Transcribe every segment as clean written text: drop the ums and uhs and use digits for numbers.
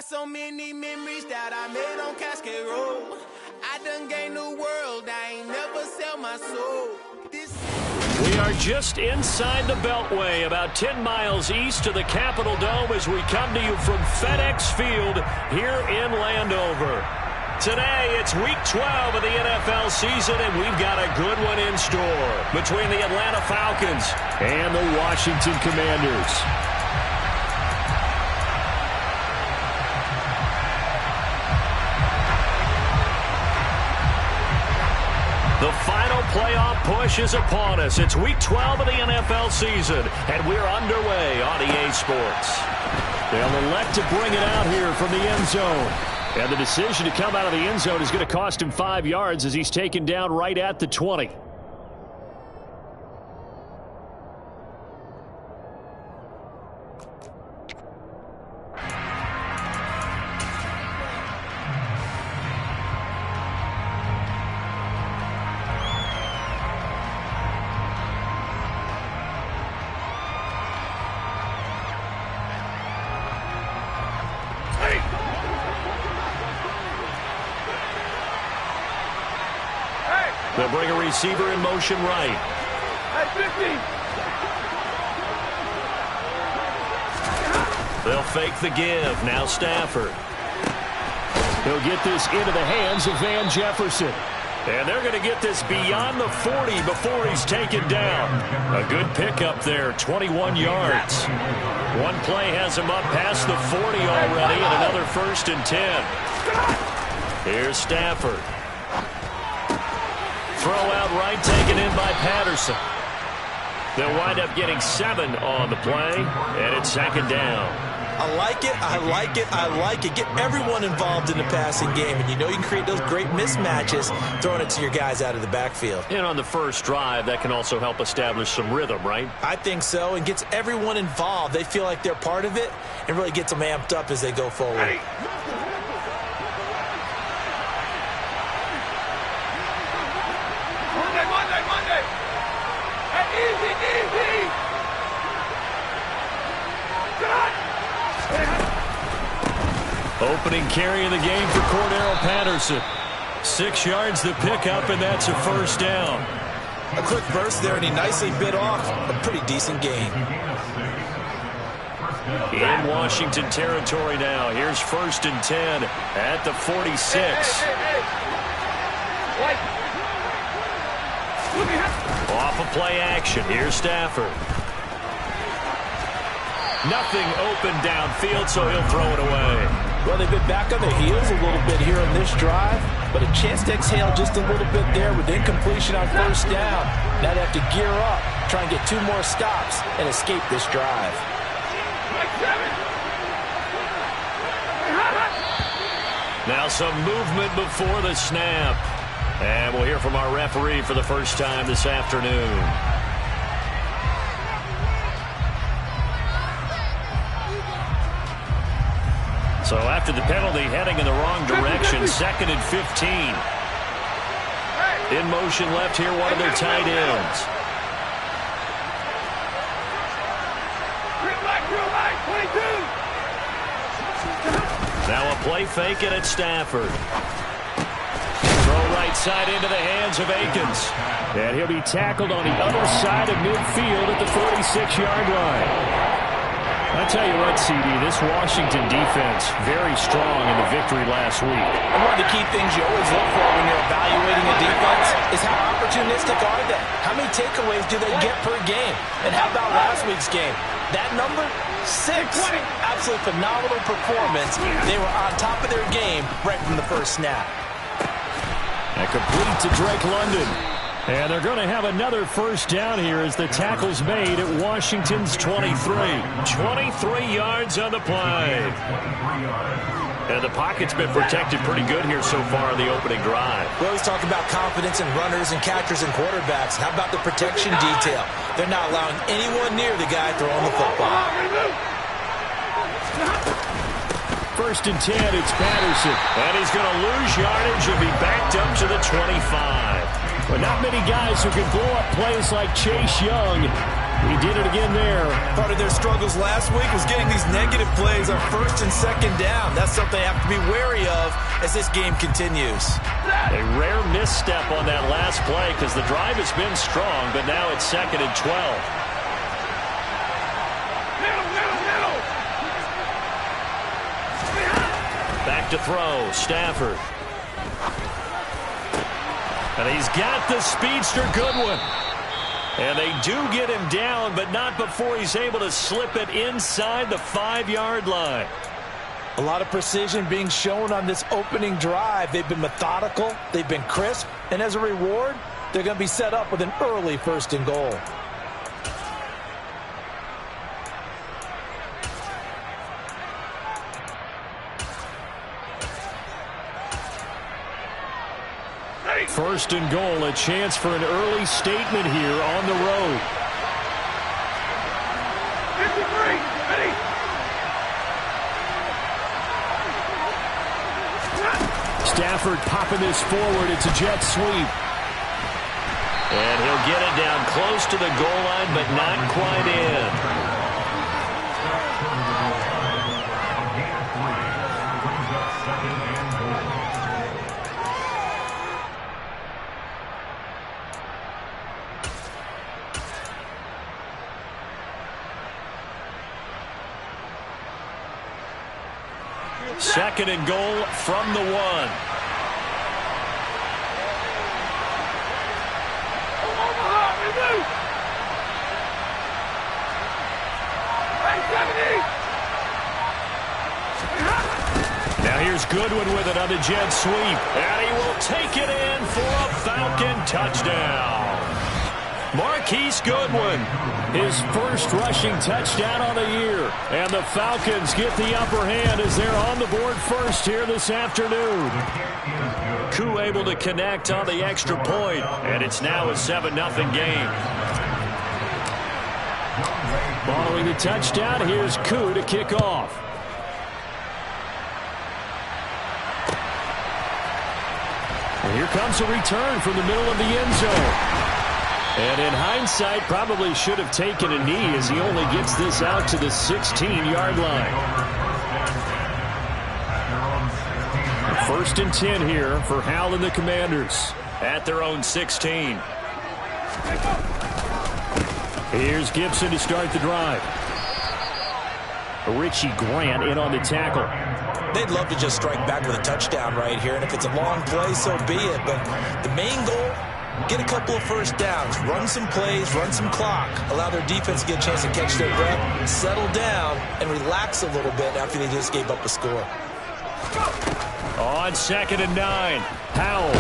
got so many memories that I made on Cascade Road. I done gained the world, I ain't never sell my soul. We are just inside the Beltway, about 10 miles east of the Capitol Dome as we come to you from FedEx Field here in Landover. Today, it's Week 12 of the NFL season, and we've got a good one in store between the Atlanta Falcons and the Washington Commanders. The final playoff push is upon us. It's Week 12 of the NFL season, and we're underway on EA Sports. They'll elect to bring it out here from the end zone. And the decision to come out of the end zone is going to cost him 5 yards as he's taken down right at the 20. They'll bring a receiver in motion right. They'll fake the give. Now Stafford. He'll get this into the hands of Van Jefferson. And they're going to get this beyond the 40 before he's taken down. A good pickup there, 21 yards. One play has him up past the 40 already, and another 1st and 10. Here's Stafford. Throw out right, taken in by Patterson. They'll wind up getting 7 on the play, and it's 2nd down. I like it, I like it, I like it. Get everyone involved in the passing game, and you know you can create those great mismatches throwing it to your guys out of the backfield. And on the first drive, that can also help establish some rhythm, right? I think so, and gets everyone involved. They feel like they're part of it, and really gets them amped up as they go forward. Hey. Monday. Hey, easy. Opening carry of the game for Cordero Patterson. 6 yards to pick up, and that's a 1st down. A quick burst there, and he nicely bit off a pretty decent gain. In Washington territory now. Here's 1st and 10 at the 46. Off of play action. Here's Stafford. Nothing open downfield, so he'll throw it away. Well, they've been back on their heels a little bit here on this drive, but a chance to exhale just a little bit there with incompletion on 1st down. Now they have to gear up, try and get 2 more stops, and escape this drive. Now some movement before the snap. And we'll hear from our referee for the first time this afternoon. So after the penalty, heading in the wrong direction, 2nd and 15. In motion left here, one of their tight ends. Now a play fake, and it's Stafford. Right side into the hands of Akins. And he'll be tackled on the other side of midfield at the 46-yard line. I tell you what, CD, this Washington defense, very strong in the victory last week. And one of the key things you always look for when you're evaluating a defense is how opportunistic are they? How many takeaways do they get per game? And how about last week's game? That number, 6. Absolutely phenomenal performance. They were on top of their game right from the first snap. And complete to Drake London. And they're going to have another 1st down here as the tackle's made at Washington's 23. 23 yards on the play. And the pocket's been protected pretty good here so far in the opening drive. We always talk about confidence in runners and catchers and quarterbacks. How about the protection detail? They're not allowing anyone near the guy throwing the football. 1st and 10, it's Patterson. And he's going to lose yardage and be backed up to the 25. But not many guys who can blow up plays like Chase Young. He did it again there. Part of their struggles last week was getting these negative plays on first and second down. That's something they have to be wary of as this game continues. A rare misstep on that last play because the drive has been strong, but now it's 2nd and 12. Back to throw, Stafford. And he's got the speedster Goodwin. And they do get him down, but not before he's able to slip it inside the 5-yard line. A lot of precision being shown on this opening drive. They've been methodical, they've been crisp, and as a reward, they're going to be set up with an early 1st and goal. First and goal, a chance for an early statement here on the road. 53, ready. Stafford popping this forward. It's a jet sweep. And he'll get it down close to the goal line, but not quite in. Second and goal from the 1. Now here's Goodwin with it on the jet sweep. And he will take it in for a Falcon touchdown. Marquise Goodwin, his first rushing touchdown on the year. And the Falcons get the upper hand as they're on the board first here this afternoon. Koo able to connect on the extra point, and it's now a 7-0 game. Following the touchdown, here's Koo to kick off. And here comes a return from the middle of the end zone. And in hindsight, probably should have taken a knee as he only gets this out to the 16-yard line. 1st and 10 here for Hal and the Commanders at their own 16. Here's Gibson to start the drive. Richie Grant in on the tackle. They'd love to just strike back with a touchdown right here, and if it's a long play, so be it. But the main goal, get a couple of first downs, run some plays, run some clock, allow their defense to get a chance to catch their breath, settle down, and relax a little bit after they just gave up a score. On 2nd and 9, Howell.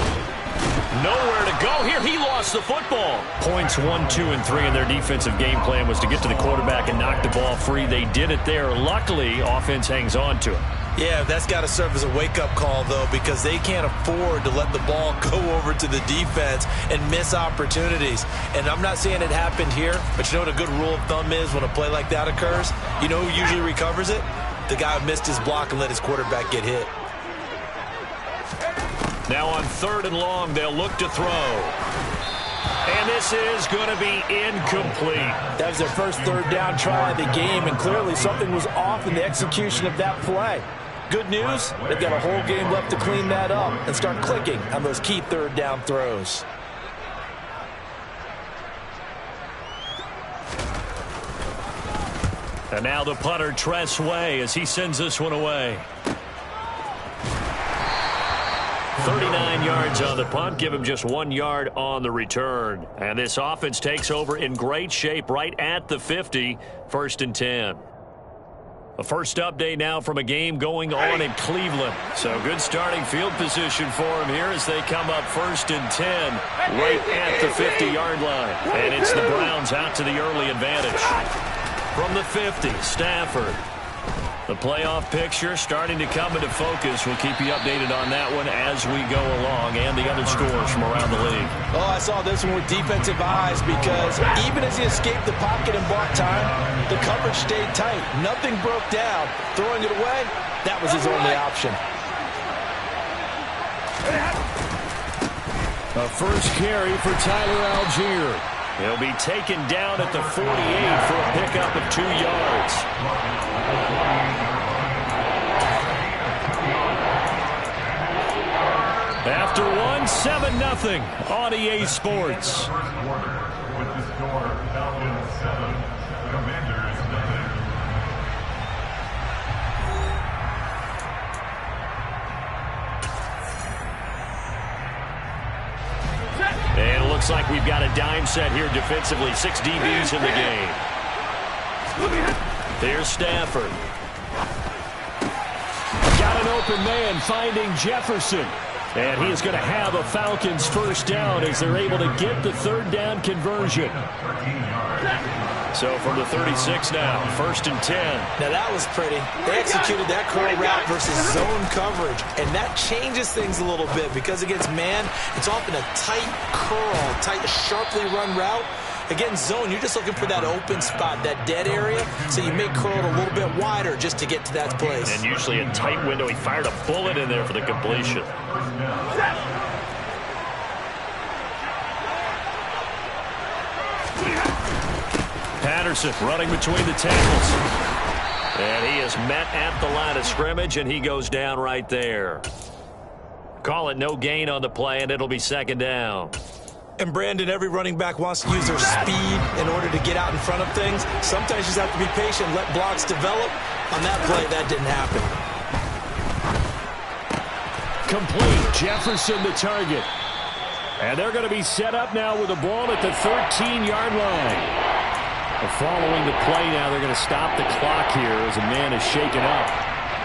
Nowhere to go here. He lost the football. Points 1, 2, and 3 in their defensive game plan was to get to the quarterback and knock the ball free. They did it there. Luckily, offense hangs on to it. Yeah, that's got to serve as a wake-up call, though, because they can't afford to let the ball go over to the defense and miss opportunities. And I'm not saying it happened here, but you know what a good rule of thumb is when a play like that occurs? You know who usually recovers it? The guy who missed his block and let his quarterback get hit. Now on 3rd and long, they'll look to throw. And this is going to be incomplete. That was their first 3rd down try of the game, and clearly something was off in the execution of that play. Good news, they've got a whole game left to clean that up and start clicking on those key 3rd down throws. And now the punter, Tress Way, as he sends this one away. 39 yards on the punt, give him just 1 yard on the return. And this offense takes over in great shape right at the 50, 1st and 10. A first update now from a game going on in Cleveland. So good starting field position for them here as they come up 1st and 10 right at the 50-yard line. And it's the Browns out to the early advantage. From the 50, Stafford. The playoff picture starting to come into focus. We'll keep you updated on that one as we go along and the other scores from around the league. Oh, I saw this one with defensive eyes because even as he escaped the pocket and bought time, the coverage stayed tight. Nothing broke down. Throwing it away, that was his only option. A first carry for Tyler Algier. He'll be taken down at the 48 for a pickup of 2 yards. After one, 7-0 on EA Sports. And it looks like we've got a dime set here defensively. 6 DBs in the game. There's Stafford. Got an open man finding Jefferson. And he is going to have a Falcons first down as they're able to get the third down conversion. So from the 36 now, 1st and 10. Now that was pretty. They executed that curl route versus zone coverage, and that changes things a little bit because against man, it's often a tight curl, tight, sharply run route. Against zone, you're just looking for that open spot, that dead area, so you make curl a little bit wider just to get to that place. And usually a tight window. He fired a bullet in there for the completion. Patterson running between the tackles. And he is met at the line of scrimmage, and he goes down right there. Call it no gain on the play, and it'll be 2nd down. And Brandon, every running back wants to use their speed in order to get out in front of things. Sometimes you just have to be patient, let blocks develop. On that play, that didn't happen. Complete. Jefferson the target. And they're going to be set up now with the ball at the 13-yard line. Following the play now, they're going to stop the clock here as a man is shaken up.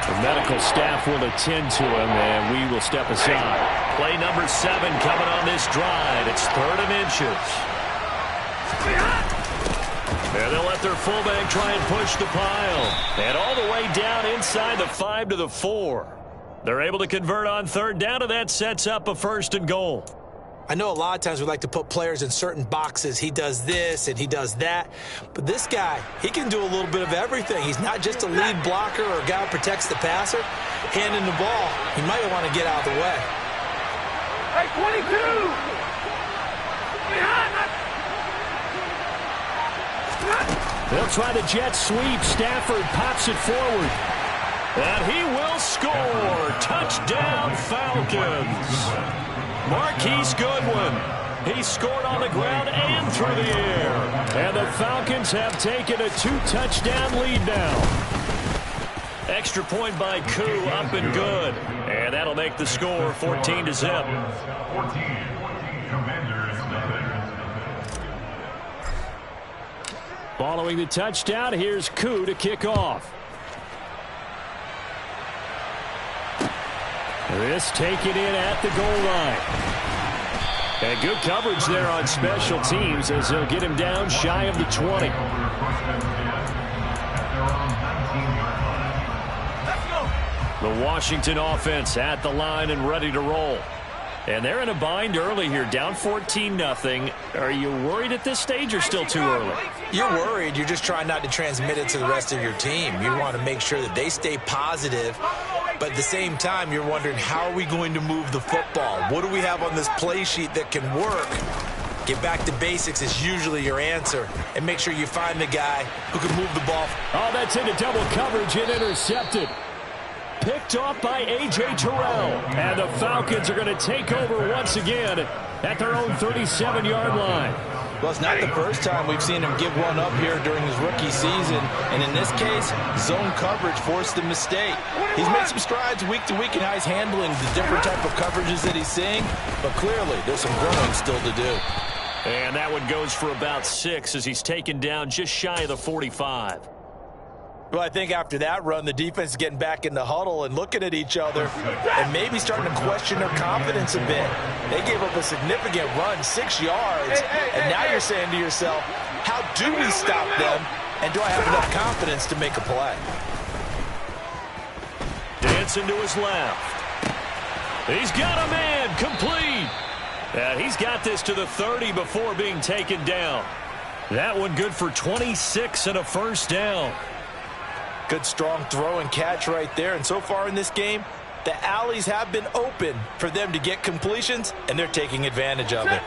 The medical staff will attend to him, and we will step aside. Play number 7 coming on this drive. It's 3rd and inches. And they'll let their fullback try and push the pile. And all the way down inside the 5 to the 4. They're able to convert on 3rd down, and that sets up a 1st and goal. I know a lot of times we like to put players in certain boxes. He does this and he does that. But this guy, he can do a little bit of everything. He's not just a lead blocker or a guy who protects the passer. Handing the ball, he might want to get out of the way. Hey, 22! They'll try the jet sweep. Stafford pops it forward. And he will score. Touchdown, Falcons. Marquise Goodwin. He scored on the ground and through the air. And the Falcons have taken a 2-touchdown lead now. Extra point by Koo, up and good. And that'll make the score 14-0. Following the touchdown, here's Koo to kick off. This taken in at the goal line. And good coverage there on special teams as they'll get him down shy of the 20. The Washington offense at the line and ready to roll. And they're in a bind early here, down 14-0. Are you worried at this stage or still too early? You're worried. You're just trying not to transmit it to the rest of your team. You want to make sure that they stay positive. But at the same time, you're wondering, how are we going to move the football? What do we have on this play sheet that can work? Get back to basics is usually your answer. And make sure you find the guy who can move the ball. Oh, that's into double coverage and intercepted. Picked off by A.J. Terrell. And the Falcons are going to take over once again at their own 37-yard line. Well, it's not the first time we've seen him give one up here during his rookie season. And in this case, zone coverage forced a mistake. He's made some strides week to week in how he's handling the different type of coverages that he's seeing. But clearly, there's some growing still to do. And that one goes for about 6 as he's taken down just shy of the 45. Well, I think after that run, the defense is getting back in the huddle and looking at each other and maybe starting to question their confidence a bit. They gave up a significant run, 6 yards, and now you're saying to yourself, how do we stop them, and do I have enough confidence to make a play? Dancing to his left. He's got a man, complete. And he's got this to the 30 before being taken down. That one good for 26 and a first down. Good strong throw and catch right there. And so far in this game, the alleys have been open for them to get completions, and they're taking advantage of it.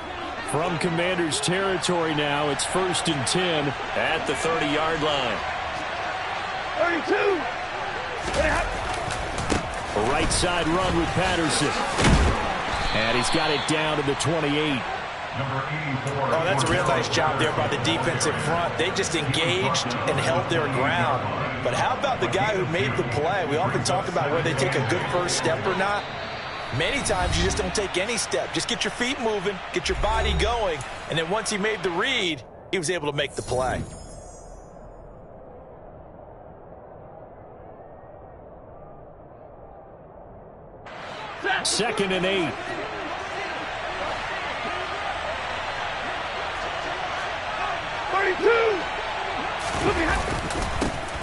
From Commanders territory now, it's 1st and 10 at the 30-yard line. 32. A right side run with Patterson. And he's got it down to the 28. Oh, that's a real nice job there by the defensive front. They just engaged and held their ground. But how about the guy who made the play? We often talk about whether they take a good first step or not. Many times you just don't take any step. Just get your feet moving, get your body going, and then once he made the read, he was able to make the play. Second and 8.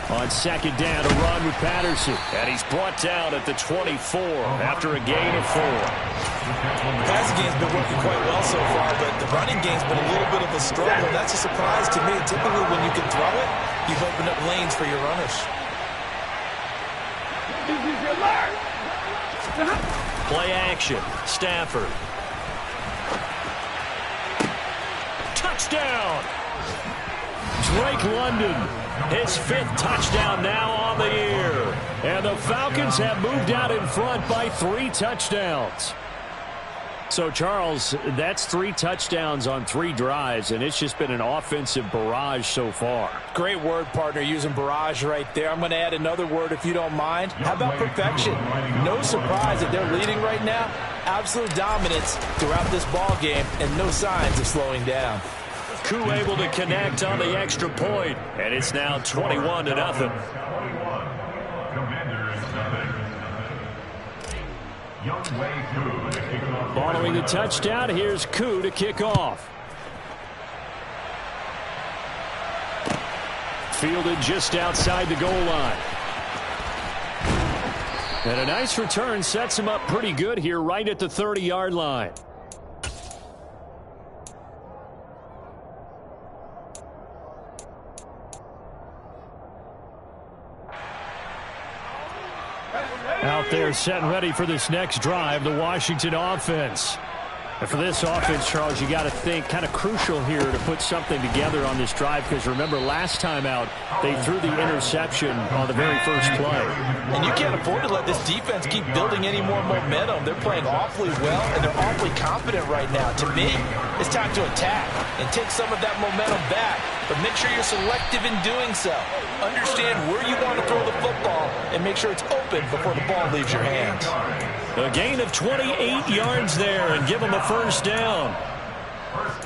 On second down, a run with Patterson. And he's brought down at the 24 after a gain of 4. The passing game's been working quite well so far, but the running game's been a little bit of a struggle. That's a surprise to me. Typically, when you can throw it, you've opened up lanes for your runners. Play action. Stafford. Touchdown! Drake London, his 5th touchdown now on the year. And the Falcons have moved out in front by 3 touchdowns. So, Charles, that's 3 touchdowns on 3 drives, and it's just been an offensive barrage so far. Great word, partner, using barrage right there. I'm going to add another word if you don't mind. How about perfection? No surprise that they're leading right now. Absolute dominance throughout this ball game and no signs of slowing down. Koo able to connect on the extra point, and it's now 21-0. Following the touchdown, here's Koo to kick off. Fielded just outside the goal line. And a nice return sets him up pretty good here right at the 30-yard line. Out there set and ready for this next drive, the Washington offense. And for this offense, Charles, you got to think kind of crucial here to put something together on this drive, because remember last time out they threw the interception on the very first play. And you can't afford to let this defense keep building any more momentum. They're playing awfully well, and they're awfully confident right now. To me, it's time to attack and take some of that momentum back, but make sure you're selective in doing so. Understand where you want to throw the football and make sure it's open before the ball leaves your hands. A gain of 28 yards there and give them a first down.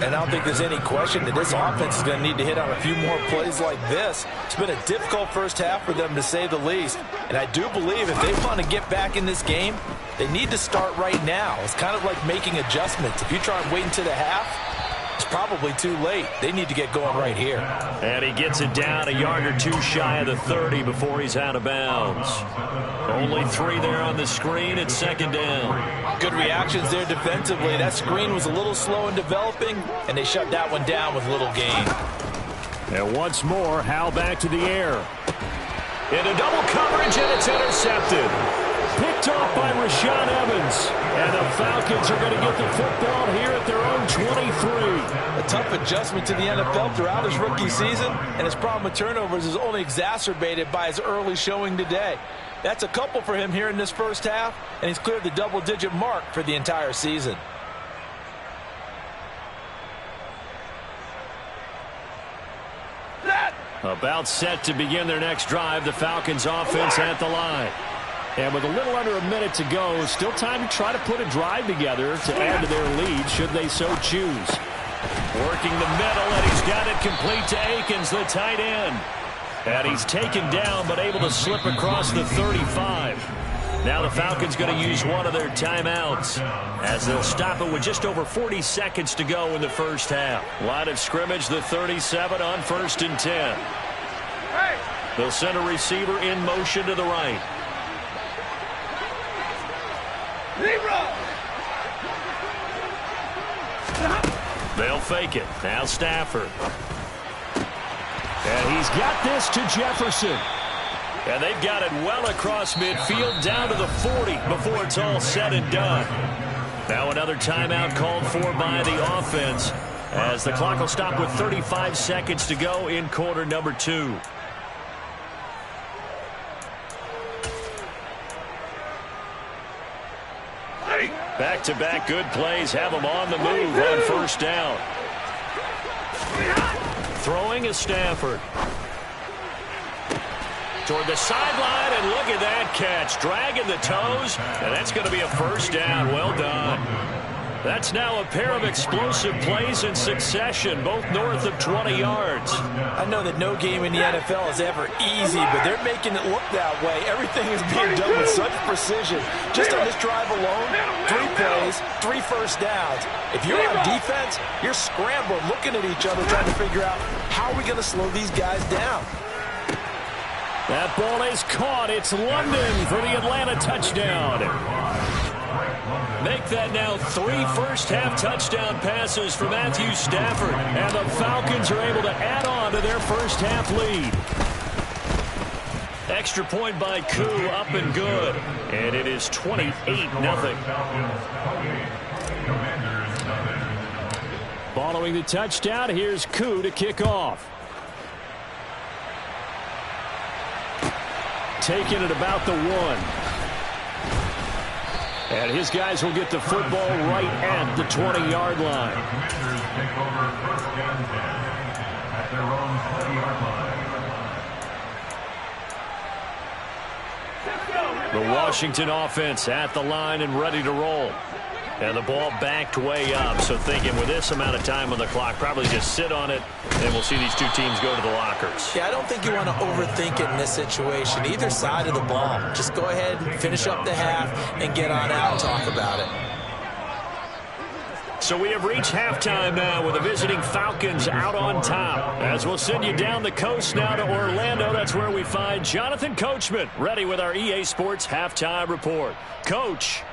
And I don't think there's any question that this offense is going to need to hit on a few more plays like this. It's been a difficult first half for them, to say the least. And I do believe if they want to get back in this game, they need to start right now. It's kind of like making adjustments. If you try and wait until the half, it's probably too late. They need to get going right here. And he gets it down a yard or 2 shy of the 30 before he's out of bounds. Only 3 there on the screen at second down. Good reactions there defensively. That screen was a little slow in developing, and they shut that one down with little gain. And once more, Howell back to the air. Into double coverage, and it's intercepted. Picked off by Rashaan Evans. And the Falcons are going to get the football here at their own 23. A tough adjustment to the NFL throughout his rookie season, and his problem with turnovers is only exacerbated by his early showing today. That's a couple for him here in this first half, and he's cleared the double-digit mark for the entire season. About set to begin their next drive, the Falcons offense at the line. And with a little under a minute to go, still time to try to put a drive together to add to their lead should they so choose. Working the middle, and he's got it complete to Akins, the tight end. And he's taken down but able to slip across the 35. Now the Falcons going to use one of their timeouts as they'll stop it with just over 40 seconds to go in the first half. Line of scrimmage, the 37 on 1st and 10. They'll send a receiver in motion to the right. They'll fake it. Now Stafford. And he's got this to Jefferson. And they've got it well across midfield down to the 40 before it's all said and done. Now another timeout called for by the offense, as the clock will stop with 35 seconds to go in quarter number 2. Back-to-back good plays have them on the move on first down. Throwing is Stafford. Toward the sideline, and look at that catch. Dragging the toes, and that's going to be a first down. Well done. That's now a pair of explosive plays in succession, both north of 20 yards. I know that no game in the NFL is ever easy, but they're making it look that way. Everything is being done with such precision. Just on this drive alone, 3 plays, 3 first downs. If you're on defense, you're scrambling, looking at each other, trying to figure out how are we going to slow these guys down. That ball is caught. It's London for the Atlanta touchdown. Make that now 3 first-half touchdown passes for Matthew Stafford. And the Falcons are able to add on to their first-half lead. Extra point by Koo, up and good. And it is 28-0. Following the touchdown, here's Koo to kick off. Taking it about the 1. And his guys will get the football right at the 20-yard line. The Washington offense at the line and ready to roll. And the ball backed way up, so thinking with this amount of time on the clock, probably just sit on it, and we'll see these two teams go to the lockers. Yeah, I don't think you want to overthink it in this situation. Either side of the ball. Just go ahead and finish up the half and get on out and talk about it. So we have reached halftime now with the visiting Falcons out on top. As we'll send you down the coast now to Orlando, that's where we find Jonathan Coachman ready with our EA Sports Halftime Report. Coach.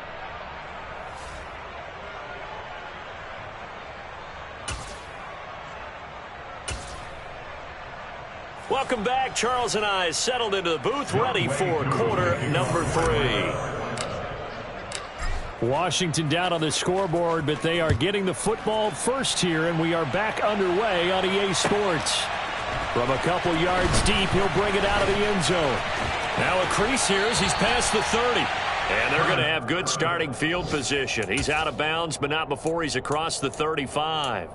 Welcome back. Charles and I settled into the booth, ready for quarter number 3. Washington down on the scoreboard, but they are getting the football first here, and we are back underway on EA Sports. From a couple yards deep, he'll bring it out of the end zone. Now a crease here as he's past the 30. And they're going to have good starting field position. He's out of bounds, but not before he's across the 35.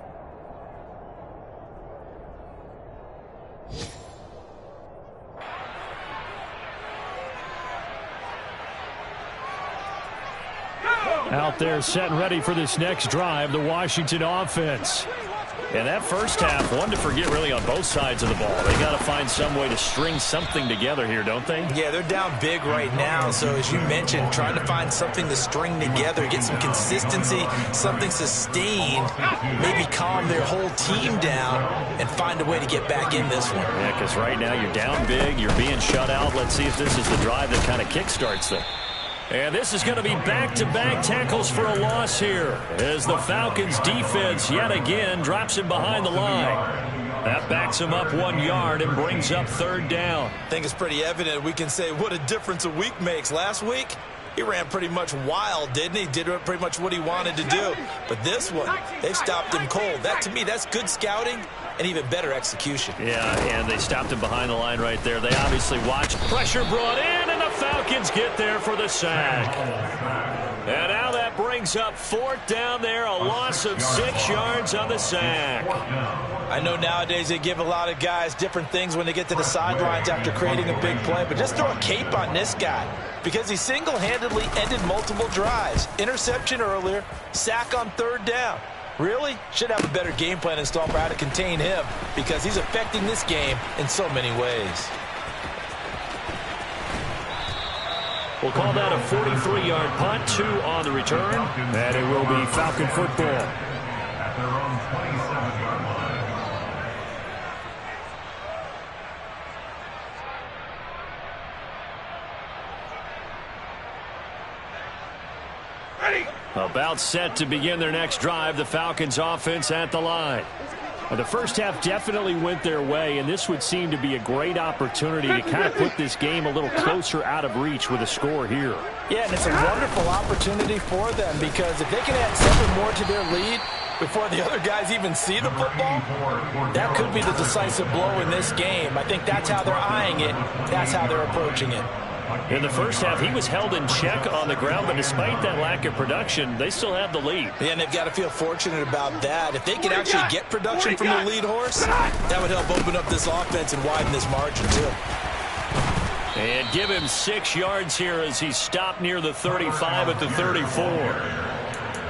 Out there set and ready for this next drive, the Washington offense. And that first half, one to forget really on both sides of the ball. They got to find some way to string something together here, don't they? Yeah, they're down big right now. So as you mentioned, trying to find something to string together, get some consistency, something sustained, maybe calm their whole team down and find a way to get back in this one. Yeah, because right now you're down big, you're being shut out. Let's see if this is the drive that kind of kickstarts them. And this is going to be back-to-back tackles for a loss here as the Falcons defense yet again drops him behind the line. That backs him up 1 yard and brings up third down. I think it's pretty evident we can say what a difference a week makes. Last week, he ran pretty much wild, didn't he? Did pretty much what he wanted to do. But this one, they've stopped him cold. That, to me, that's good scouting and even better execution. Yeah, and they stopped him behind the line right there. They obviously watched. Pressure brought in, and the Falcons get there for the sack. And now that brings up fourth down there, a loss of 6 yards on the sack. I know nowadays they give a lot of guys different things when they get to the sidelines after creating a big play, but just throw a cape on this guy because he single-handedly ended multiple drives. Interception earlier, sack on third down. Really? Should have a better game plan installed for how to contain him because he's affecting this game in so many ways. We'll call that a 43-yard punt, 2 on the return, and it will be Falcon football. At their own 27-yard line. About set to begin their next drive, the Falcons offense at the line. The first half definitely went their way, and this would seem to be a great opportunity to kind of put this game a little closer out of reach with a score here. Yeah, and it's a wonderful opportunity for them because if they can add 7 more to their lead before the other guys even see the football, that could be the decisive blow in this game. I think that's how they're eyeing it. That's how they're approaching it. In the first half, he was held in check on the ground, but despite that lack of production, they still have the lead. Yeah, and they've got to feel fortunate about that. If they can actually get production from the lead horse, that would help open up this offense and widen this margin, too. And give him 6 yards here as he stopped near the 35 at the 34.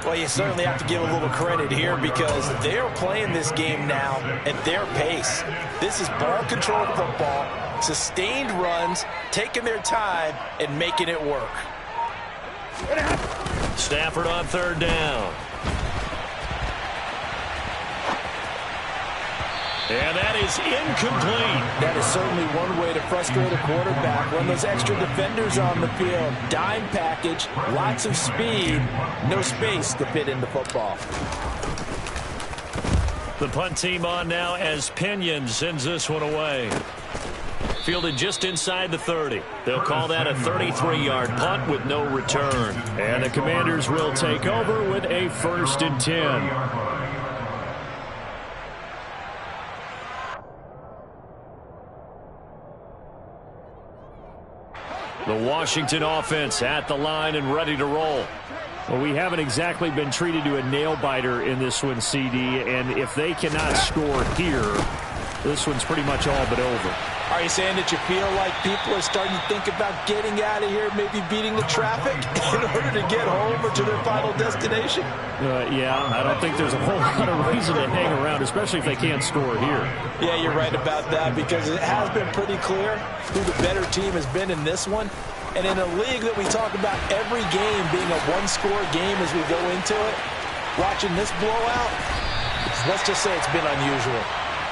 Well, you certainly have to give a little credit here because they're playing this game now at their pace. This is ball control football, sustained runs, taking their time, and making it work. Stafford on 3rd down. And that is incomplete. That is certainly one way to frustrate a quarterback. Run those extra defenders on the field. Dime package, lots of speed, no space to fit into football. The punt team on now as Pinion sends this one away. Fielded just inside the 30. They'll call that a 33-yard punt with no return. And the Commanders will take over with a 1st and 10. The Washington offense at the line and ready to roll. Well, we haven't exactly been treated to a nail-biter in this one, CD, and if they cannot score here, this one's pretty much all but over. Are you saying that you feel like people are starting to think about getting out of here, maybe beating the traffic in order to get home or to their final destination? Yeah, I don't think there's a whole lot of reason to hang around, especially if they can't score here. Yeah, you're right about that because it has been pretty clear who the better team has been in this one. And in a league that we talk about every game being a one-score game as we go into it, watching this blowout, let's just say it's been unusual.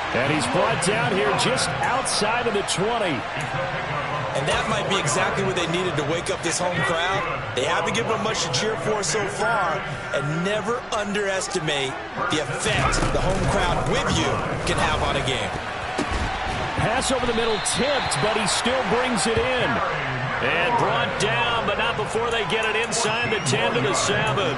And he's brought down here just outside of the 20. And that might be exactly what they needed to wake up this home crowd. They haven't given them much to cheer for so far, and never underestimate the effect the home crowd with you can have on a game. Pass over the middle tipped, but he still brings it in. And brought down, but not before they get it inside the 10 to the 7.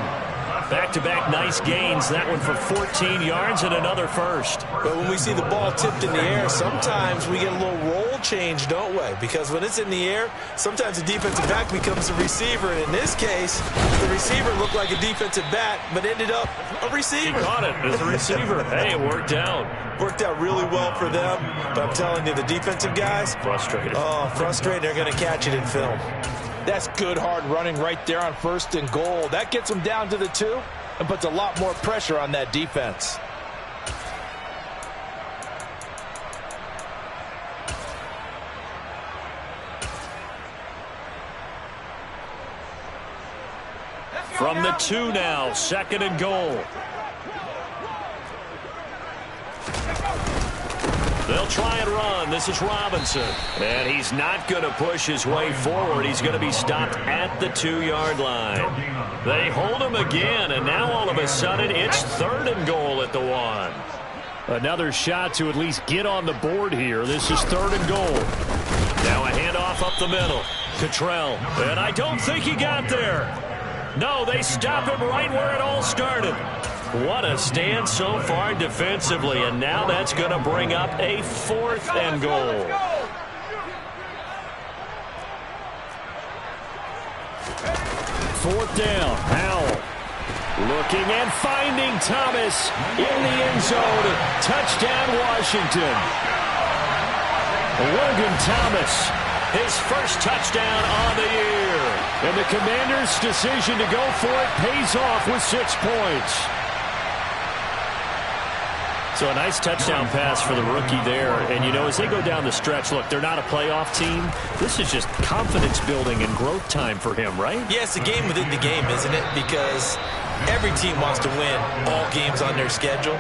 Back-to-back nice gains. That one for 14 yards and another first. But when we see the ball tipped in the air, sometimes we get a little roll change, don't we? Because when it's in the air, sometimes the defensive back becomes a receiver. And in this case, the receiver looked like a defensive back, but ended up a receiver. He caught it as a receiver. Hey, it worked out. Worked out really well for them. But I'm telling you, the defensive guys, frustrated. Oh, frustrated. They're going to catch it in film. That's good hard running right there on 1st and goal. That gets them down to the 2 and puts a lot more pressure on that defense. From the 2 now, 2nd and goal. They'll try and run. This is Robinson. And he's not going to push his way forward. He's going to be stopped at the 2-yard line. They hold him again, and now all of a sudden it's 3rd and goal at the 1. Another shot to at least get on the board here. This is 3rd and goal. Now a handoff up the middle. Cottrell. And I don't think he got there. No, they stop him right where it all started. What a stand so far defensively, and now that's going to bring up a 4th and goal. Fourth down, Howell. Looking and finding Thomas in the end zone. Touchdown, Washington. Logan Thomas, his first touchdown on the year. And the Commanders' decision to go for it pays off with 6 points. So a nice touchdown pass for the rookie there. And, you know, as they go down the stretch, look, they're not a playoff team. This is just confidence building and growth time for him, right? Yeah, it's a game within the game, isn't it? Because every team wants to win all games on their schedule.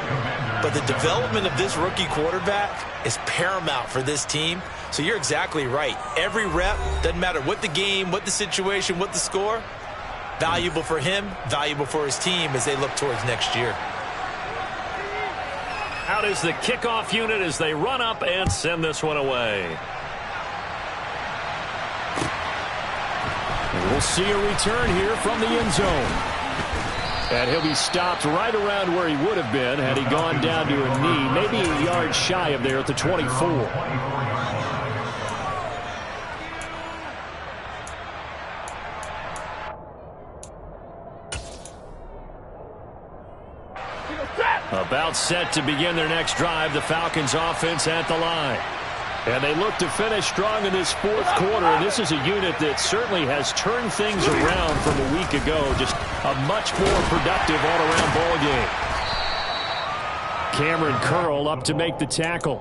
But the development of this rookie quarterback is paramount for this team. So you're exactly right. Every rep, doesn't matter what the game, what the situation, what the score, valuable for him, valuable for his team as they look towards next year. out is the kickoff unit as they run up and send this one away. And we'll see a return here from the end zone. And he'll be stopped right around where he would have been had he gone down to a knee, maybe a yard shy of there at the 24. About set to begin their next drive, the Falcons offense at the line. And they look to finish strong in this fourth quarter. And this is a unit that certainly has turned things around from a week ago. Just a much more productive all-around ball game. Cameron Curl up to make the tackle.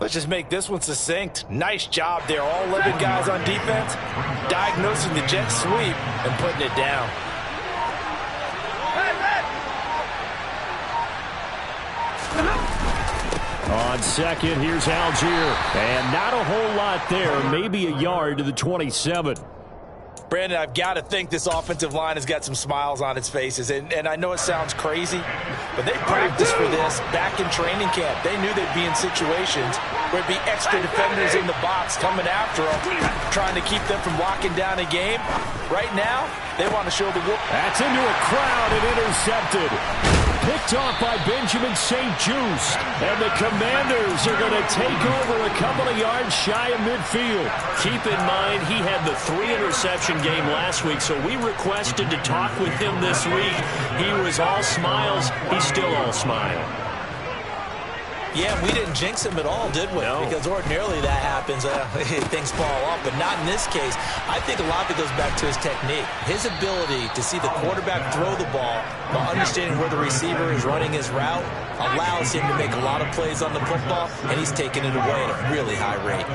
Let's just make this one succinct. Nice job there. All 11 guys on defense diagnosing the jet sweep and putting it down. On second, here's Algier. And not a whole lot there. Maybe a yard to the 27. Brandon, I've got to think this offensive line has got some smiles on its faces. And I know it sounds crazy, but they practiced for this back in training camp. They knew they'd be in situations where it'd be extra defenders in the box coming after them, trying to keep them from locking down a game. Right now, they want to show the whoop. That's into a crowd and intercepted. Picked off by Benjamin St-Juste. And the Commanders are going to take over a couple of yards shy of midfield. Keep in mind, he had the 3-interception game last week, so we requested to talk with him this week. He was all smiles. He's still all smile. Yeah, we didn't jinx him at all, did we? No. Because ordinarily that happens, things fall off, but not in this case. I think a lot of it goes back to his technique. His ability to see the quarterback throw the ball while understanding where the receiver is running his route allows him to make a lot of plays on the football, and he's taking it away at a really high rate.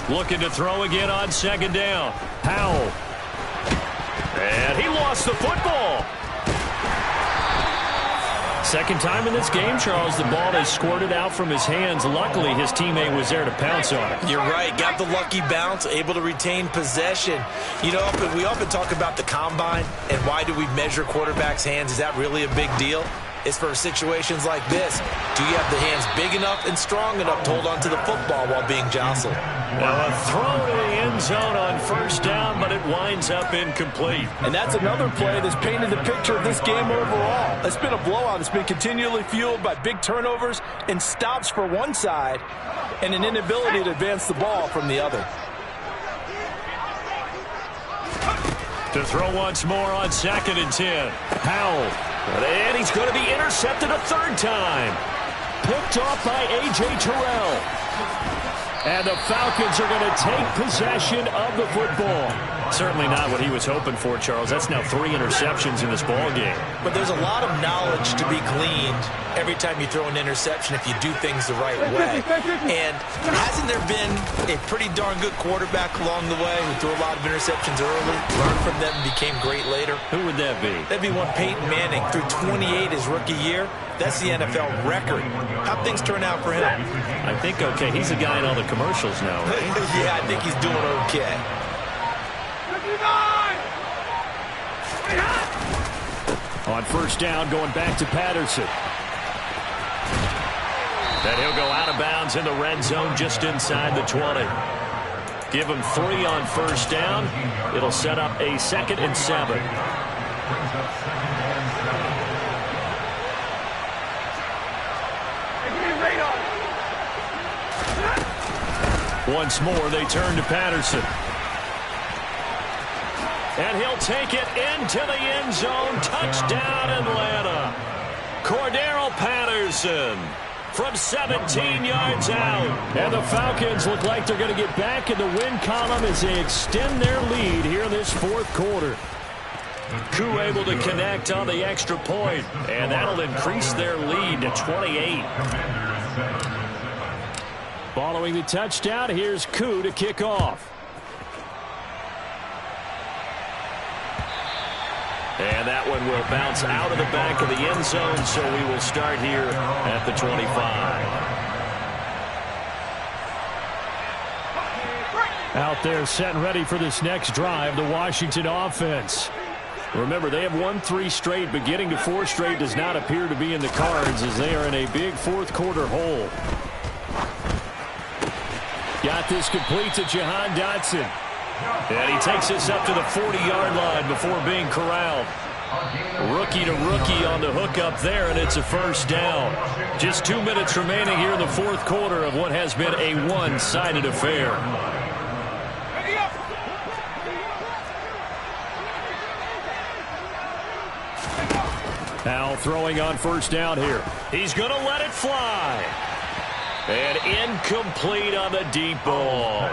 Looking to throw again on second down. Powell. And he lost the football. Second time in this game, Charles, the ball has squirted out from his hands. Luckily, his teammate was there to pounce on it. You're right. Got the lucky bounce, able to retain possession. You know, we often talk about the combine and why do we measure quarterbacks' hands. Is that really a big deal? It's for situations like this. Do you have the hands big enough and strong enough to hold on to the football while being jostled? Now a throw to the end zone on first down, but it winds up incomplete. And that's another play that's painted the picture of this game overall. It's been a blowout. It's been continually fueled by big turnovers and stops for one side and an inability to advance the ball from the other. To throw once more on second and 10. Powell. And he's going to be intercepted a third time. Picked off by A.J. Terrell. And the Falcons are going to take possession of the football. Certainly not what he was hoping for, Charles. That's now 3 interceptions in this ball game. But there's a lot of knowledge to be gleaned every time you throw an interception if you do things the right way. And hasn't there been a pretty darn good quarterback along the way who threw a lot of interceptions early, learned from them, and became great later? Who would that be? That'd be one Peyton Manning. Threw 28 his rookie year. That's the NFL record. How'd things turn out for him? I think okay. He's a guy in all the commercials now, right? Yeah, I think he's doing okay. On first down, going back to Patterson. And he'll go out of bounds in the red zone just inside the 20. Give him 3 on first down. It'll set up a 2nd and 7. Once more, they turn to Patterson. And he'll take it into the end zone. Touchdown, Atlanta. Cordero Patterson from 17 yards out. And the Falcons look like they're going to get back in the win column as they extend their lead here in this fourth quarter. Koo able to connect on the extra point, and that'll increase their lead to 28. Following the touchdown, here's Koo to kick off. And that one will bounce out of the back of the end zone, so we will start here at the 25. Out there set and ready for this next drive, the Washington offense. Remember, they have won 3 straight, but getting to 4 straight does not appear to be in the cards as they are in a big fourth quarter hole. Got this complete to Jahan Dotson. And he takes this up to the 40-yard line before being corralled. Rookie to rookie on the hook up there, and it's a first down. Just 2 minutes remaining here in the fourth quarter of what has been a one-sided affair. Now throwing on first down here. He's going to let it fly. And incomplete on the deep ball.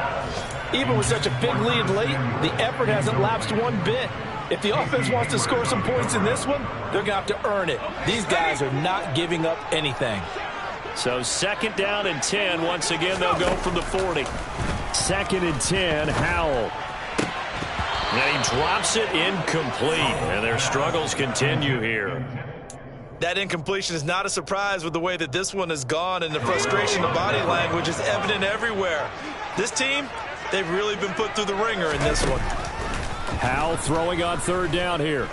Even with such a big lead late, the effort hasn't lapsed one bit. If the offense wants to score some points in this one, they're going to have to earn it. These guys are not giving up anything. So 2nd down and 10. Once again, they'll go from the 40. 2nd and 10, Howell. And he drops it incomplete. And their struggles continue here. That incompletion is not a surprise with the way that this one has gone, and the frustration of body language is evident everywhere. This team, they've really been put through the ringer in this one. Howell throwing on 3rd down here.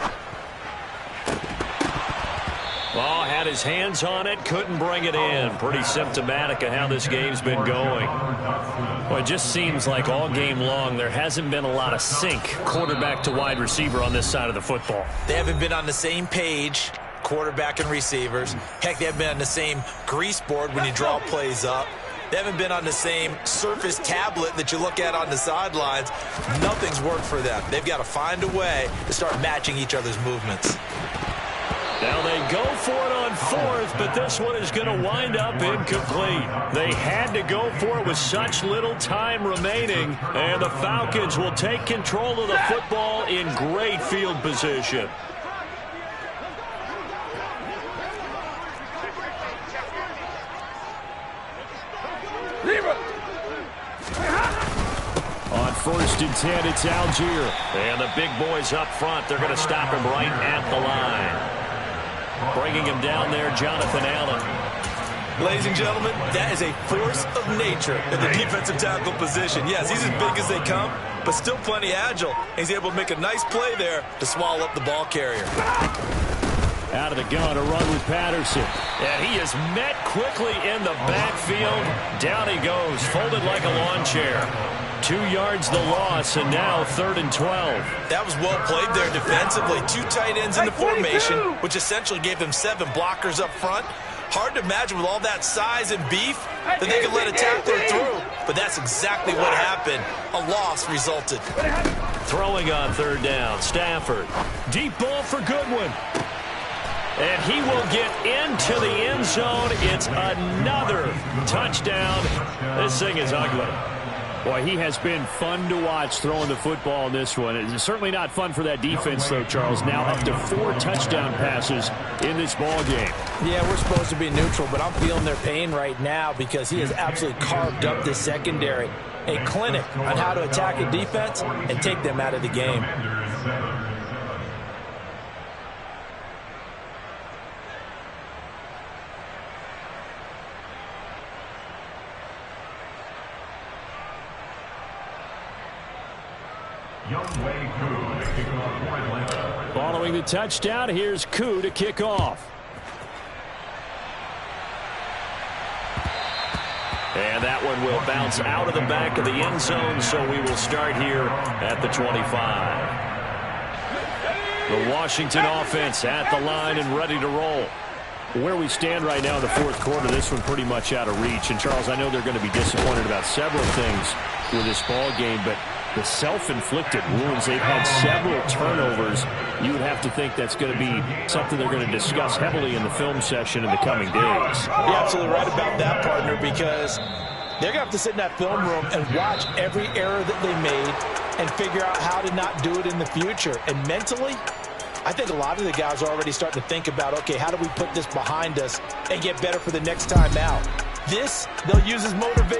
Ball had his hands on it, couldn't bring it in. Pretty symptomatic of how this game's been going. Well, it just seems like all game long there hasn't been a lot of sync quarterback to wide receiver on this side of the football. They haven't been on the same page, quarterback and receivers. Heck, they haven't been on the same grease board when you draw plays up. They haven't been on the same Surface tablet that you look at on the sidelines. Nothing's worked for them. They've got to find a way to start matching each other's movements. Now they go for it on 4th, but this one is going to wind up incomplete. They had to go for it with such little time remaining, and the Falcons will take control of the football in great field position. On 1st and 10, it's Algier. And the big boys up front, they're going to stop him right at the line. Bringing him down there, Jonathan Allen. Ladies and gentlemen, that is a force of nature in the defensive tackle position. Yes, he's as big as they come, but still plenty agile. He's able to make a nice play there to swallow up the ball carrier. Out of the gun, a run with Patterson. And he is met quickly in the backfield. Down he goes, folded like a lawn chair. 2 yards the loss, and now 3rd and 12. That was well played there defensively. 2 tight ends in the formation, which essentially gave them 7 blockers up front. Hard to imagine with all that size and beef that they could let a tackler through. But that's exactly what happened. A loss resulted. Throwing on 3rd down, Stafford. Deep ball for Goodwin. And he will get into the end zone. It's another touchdown. This thing is ugly. Boy, he has been fun to watch throwing the football in this one. It's certainly not fun for that defense, though, Charles. Now up to 4 touchdown passes in this ball game. Yeah, we're supposed to be neutral, but I'm feeling their pain right now because he has absolutely carved up this secondary. A clinic on how to attack a defense and take them out of the game. Following the touchdown, here's Koo to kick off. And that one will bounce out of the back of the end zone, so we will start here at the 25. The Washington offense at the line and ready to roll. Where we stand right now in the fourth quarter, this one pretty much out of reach. And, Charles, I know they're going to be disappointed about several things with this ball game, but the self-inflicted wounds, they've had several turnovers. You would have to think that's going to be something they're going to discuss heavily in the film session in the coming days. You're absolutely right about that, partner, because they're going to have to sit in that film room and watch every error that they made and figure out how to not do it in the future. And mentally, I think a lot of the guys are already starting to think about, okay, how do we put this behind us and get better for the next time out? This, they'll use as motivation.